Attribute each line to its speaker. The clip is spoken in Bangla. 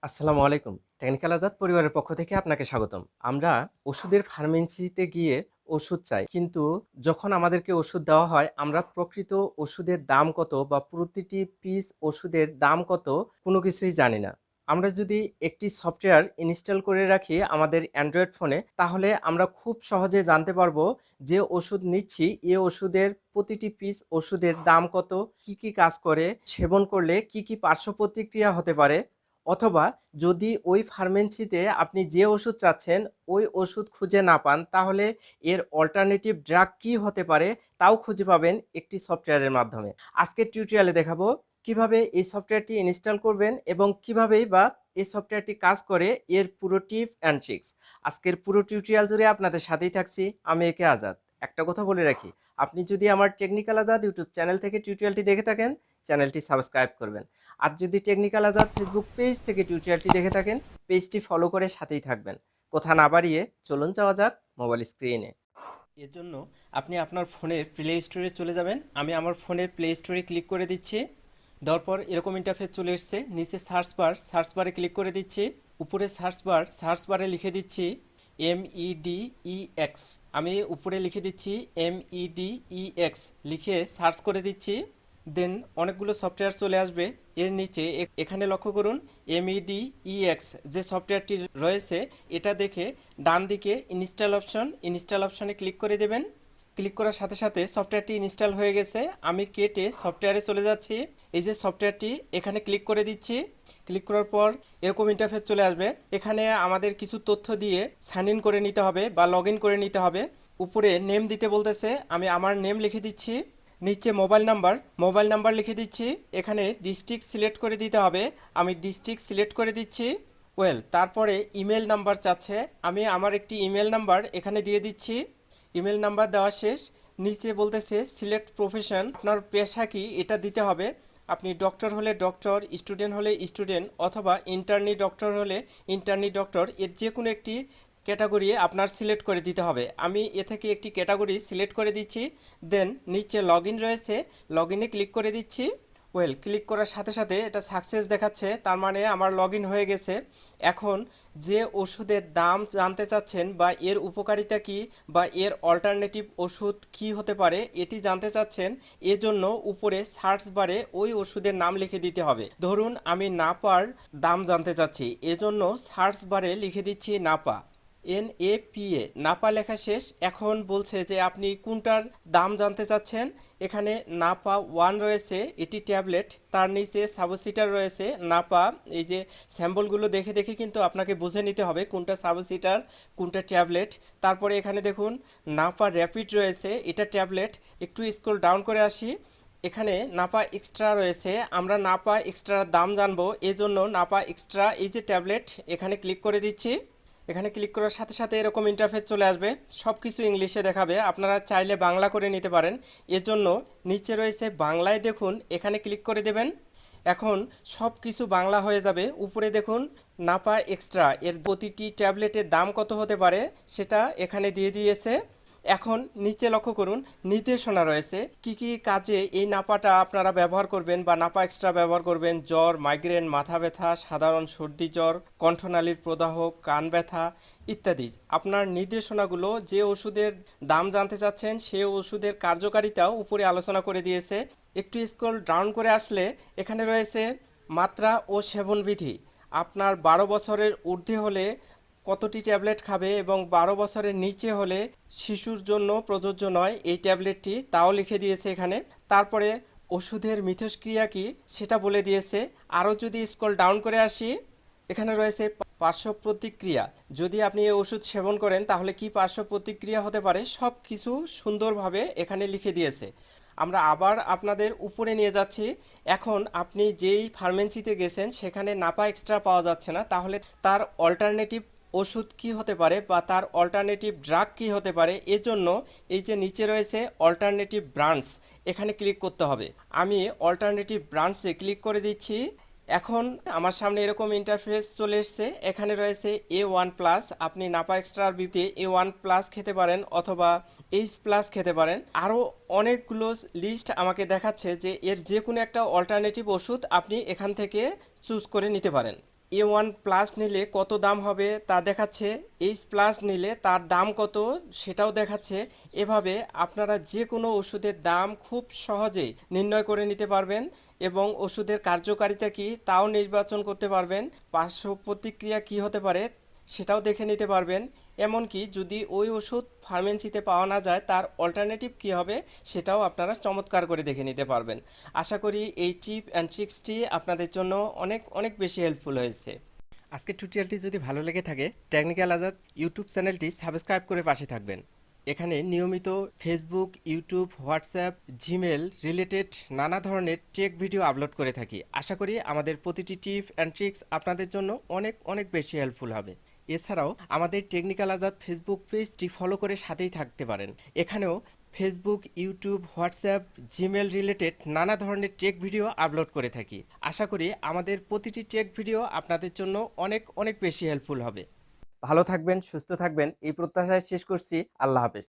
Speaker 1: আসসালামু আলাইকুম। টেকনিক্যাল আজাদ পরিবারের পক্ষ থেকে আপনাকে স্বাগতম। আমরা ওষুধের ফার্মেসিতে গিয়ে ওষুধ চাই। কিন্তু যখন আমাদেরকে ওষুধ দেওয়া হয়, আমরা প্রকৃত ওষুধের দাম কত বা প্রতিটি পিস ওষুধের দাম কত কোনো কিছুই জানি না। আমরা যদি একটি সফটওয়্যার ইনস্টল করে রাখি আমাদের অ্যান্ড্রয়েড ফোনে, তাহলে আমরা খুব সহজে জানতে পারবো যে ওষুধ নিচ্ছি, এ ওষুধের প্রতিটি পিস ওষুধের দাম কত, কি কাজ করে, সেবন করলে কি পার্শ্ব প্রতিক্রিয়া হতে পারে। অথবা যদি ওই ফার্মেসিতে আপনি যে ওষুধ চাচ্ছেন ওই ওষুধ খুঁজে না পান, তাহলে এর অল্টারনেটিভ ড্রাগ কি হতে পারে তাও খুঁজে পাবেন একটি সফটওয়্যারের মাধ্যমে। আজকের টিউটোরিয়ালে দেখাবো কিভাবে এই সফটওয়্যারটি ইনস্টল করবেন এবং কিভাবেই বা এই সফটওয়্যারটি কাজ করে, এর পুরো টিপস অ্যান্ড ট্রিক্স। আজকের পুরো টিউটোরিয়াল জুড়ে আপনাদের সাথেই থাকছি আমি একে আজাদ। একটা কথা বলে রাখি, আপনি যদি আমার টেকনিক্যাল আজাদ ইউটিউব চ্যানেল থেকে টিউটোরিয়ালটি দেখে থাকেন, চ্যানেলটি সাবস্ক্রাইব করবেন। আর যদি টেকনিক্যাল আজাদ ফেসবুক পেজ থেকে টিউটোরিয়ালটি দেখে থাকেন, পেজটি ফলো করে সাথেই থাকবেন। কথা না বাড়িয়ে চলুন যাওয়া যাক মোবাইল স্ক্রিনে। এর জন্য আপনি আপনার ফোনের প্লে স্টোরে চলে যাবেন। আমি আমার ফোনের প্লে স্টোরে ক্লিক করে দিচ্ছি। দেওয়ার পর এরকম ইন্টারফেস চলে এসছে। নিচে সার্চ বারে ক্লিক করে দিচ্ছি। উপরে সার্চ বারে লিখে দিচ্ছি MEDEX। আমি উপরে লিখে দিচ্ছি MEDEX, লিখে সার্চ করে দিচ্ছি। দেন অনেকগুলো সফটওয়্যার চলে আসবে। এর নিচে এখানে লক্ষ্য করুন MEDEX যে সফটওয়্যারটি রয়েছে, এটা দেখে ডান দিকে ইনস্টল অপশনে ক্লিক করে দেবেন। ক্লিক করার সাথে সাথে সফটওয়্যারটি ইনস্টল হয়ে গেছে। আমি কেটে সফটওয়্যারে চলে যাচ্ছি। এই যে সফটওয়্যারটি, এখানে ক্লিক করে দিচ্ছি। ক্লিক করার পর এরকম ইন্টারফেস চলে আসবে। এখানে আমাদের কিছু তথ্য দিয়ে সাইন ইন করে নিতে হবে বা লগ ইন করে নিতে হবে। উপরে নেম দিতে বলতেছে, আমি আমার নেম লিখে দিচ্ছি। নিচে মোবাইল নাম্বার লিখে দিচ্ছি। এখানে ডিস্ট্রিক্ট সিলেক্ট করে দিতে হবে, আমি ডিস্ট্রিক্ট সিলেক্ট করে দিচ্ছি। তারপরে ইমেল নাম্বার চাচ্ছে, আমি আমার একটি ইমেল নাম্বার এখানে দিয়ে দিচ্ছি। ইমেল নাম্বার দেওয়া শেষ। নিচে বলতেছে সিলেক্ট প্রফেশন, আপনার পেশা কি এটা দিতে হবে। আপনি ডক্টর হলে ডক্টর, স্টুডেন্ট হলে স্টুডেন্ট, অথবা ইন্টার্নি ডক্টর হলে ইন্টার্নি ডক্টর, এর যে কোনো একটি ক্যাটাগরি আপনার সিলেক্ট করে দিতে হবে। আমি এ থেকে একটি ক্যাটাগরি সিলেক্ট করে দিচ্ছি। দেন নিচে লগ ইন রয়েছে, লগ ইনে ক্লিক করে দিচ্ছি। ক্লিক করার সাথে সাথে এটা সাকসেস দেখাচ্ছে, তার মানে আমার লগ ইন হয়ে গেছে। এখন যে ওষুধের দাম জানতে চাচ্ছেন বা এর উপকারিতা কি বা এর অল্টারনেটিভ ওষুধ কি হতে পারে এটি জানতে চাচ্ছেন, এজন্য উপরে সার্চ বারে ওই ওষুধের নাম লিখে দিতে হবে। ধরুন আমি নাপার দাম জানতে চাচ্ছি, এজন্য সার্চ বারে লিখে দিচ্ছি নাপা, NAPA, নাপা লেখা শেষ। এখন বলছে যে আপনি কোনটার দাম জানতে চাচ্ছেন। এখানে নাপা 1 রয়েছে, এটি ট্যাবলেট। তার নিচে সাবসিটার রয়েছে নাপা। এই যে স্যাম্পলগুলো দেখে দেখে কিন্তু আপনাকে বুঝে নিতে হবে কোনটা সাবসিটার কোনটা ট্যাবলেট। তারপরে এখানে দেখুন নাপা র্যাপিড রয়েছে, এটা ট্যাবলেট। একটু স্ক্রল ডাউন করে আসি, এখানে নাপা এক্সট্রা রয়েছে, আমরা নাপা এক্সট্রার দাম জানবো, এজন্য নাপা এক্সট্রা এই যে ট্যাবলেট, এখানে ক্লিক করে দিচ্ছি। এখানে ক্লিক করার সাথে সাথে এরকম ইন্টারফেস চলে আসবে, সব কিছু ইংলিশে দেখাবে, আপনারা চাইলে বাংলা করে নিতে পারেন। এজন্য নিচে রয়েছে বাংলায়, দেখুন এখানে ক্লিক করে দেবেন। এখন সব কিছু বাংলা হয়ে যাবে। উপরে দেখুন নাপা এক্সট্রা এর প্রতিটি ট্যাবলেটের দাম কত হতে পারে সেটা এখানে দিয়ে দিয়েছে। এখন নিচে লক্ষ্য করুন নির্দেশনা রয়েছে কি কাজে এই নাপাটা আপনারা ব্যবহার করবেন বা নাপা এক্সট্রা ব্যবহার করবেন। জ্বর, মাইগ্রেন, মাথা ব্যথা, সাধারণ সর্দি জ্বর, কণ্ঠনালীর প্রদাহ, কান ব্যথা ইত্যাদি। আপনার নির্দেশনাগুলো যে ওষুধের দাম জানতে চাচ্ছেন সে ওষুধের কার্যকারিতাও উপরে আলোচনা করে দিয়েছে। একটু স্ক্রল ডাউন করে আসলে এখানে রয়েছে মাত্রা ও সেবনবিধি। আপনার 12 বছরের ঊর্ধ্বে হলে কতটি ট্যাবলেট খাবে এবং 12 বছরের নিচে হলে শিশুর জন্য প্রযোজ্য নয় এই ট্যাবলেটটি, তাও লিখে দিয়েছে এখানে। তারপরে ওষুধের মিথস্ক্রিয়া কি সেটা বলে দিয়েছে। আরও যদি স্ক্রল ডাউন করে আসি, এখানে রয়েছে পার্শ্ব প্রতিক্রিয়া, যদি আপনি এই ওষুধ সেবন করেন তাহলে কি পার্শ্ব প্রতিক্রিয়া হতে পারে, সব কিছু সুন্দরভাবে এখানে লিখে দিয়েছে। আমরা আবার আপনাদের উপরে নিয়ে যাচ্ছি। এখন আপনি যেই ফার্মেসিতে গেছেন সেখানে নাপা এক্সট্রা পাওয়া যাচ্ছে না, তাহলে তার অল্টারনেটিভ ওষুধ কি হতে পারে বা তার অল্টারনেটিভ ড্রাগ কি হতে পারে, এজন্য এই যে নিচে রয়েছে অল্টারনেটিভ ব্রান্ডস, এখানে ক্লিক করতে হবে। আমি অল্টারনেটিভ ব্রান্ডসে ক্লিক করে দিচ্ছি। এখন আমার সামনে এরকম ইন্টারফেস চলে এসছে, এখানে রয়েছে A1+, আপনি নাপা এক্সট্রার বিপরীতে A1+ খেতে পারেন অথবা H+ খেতে পারেন। আরও অনেকগুলো লিস্ট আমাকে দেখাচ্ছে যে এর যে কোনো একটা অল্টারনেটিভ ওষুধ আপনি এখান থেকে চুজ করে নিতে পারেন। A1 প্লাস নিলে কত দাম হবে তা দেখাচ্ছে, এইচ প্লাস নিলে তার দাম কত সেটাও দেখাচ্ছে। এভাবে আপনারা যে কোনো ওষুধের দাম খুব সহজেই নির্ণয় করে নিতে পারবেন এবং ওষুধের কার্যকারিতা কী তাও নির্বাচন করতে পারবেন, পার্শ্ব প্রতিক্রিয়া কী হতে পারে সেটাও দেখে নিতে পারবেন। এমনকি যদি ওই ওষুধ ফার্মেসিতে পাওয়া না যায় তার অল্টারনেটিভ কী হবে সেটাও আপনারা চমৎকার করে দেখে নিতে পারবেন। আশা করি এই টিপ অ্যান্ড ট্রিক্সটি আপনাদের জন্য অনেক অনেক বেশি হেল্পফুল হয়েছে। আজকের টিউটোরিয়ালটি যদি ভালো লেগে থাকে টেকনিক্যাল আজাদ ইউটিউব চ্যানেলটি সাবস্ক্রাইব করে পাশে থাকবেন। এখানে নিয়মিত Facebook, YouTube, WhatsApp, Gmail related নানা ধরনের টেক ভিডিও আপলোড করে থাকি। আশা করি আমাদের প্রতিটি টিপ অ্যান্ড ট্রিক্স আপনাদের জন্য অনেক অনেক বেশি হেল্পফুল হবে। এছাড়াও আমাদের টেকনিক্যাল আজাদ ফেসবুক পেজটি ফলো করে সাথেই থাকতে পারেন। এখানেও Facebook, YouTube, WhatsApp, Gmail related নানা ধরনের টেক ভিডিও আপলোড করে থাকি। আশা করি আমাদের প্রতিটি টেক ভিডিও আপনাদের জন্য অনেক অনেক বেশি হেল্পফুল হবে। ভালো থাকবেন, সুস্থ থাকবেন এই প্রত্যাশায় শেষ করছি। আল্লাহ হাফেজ।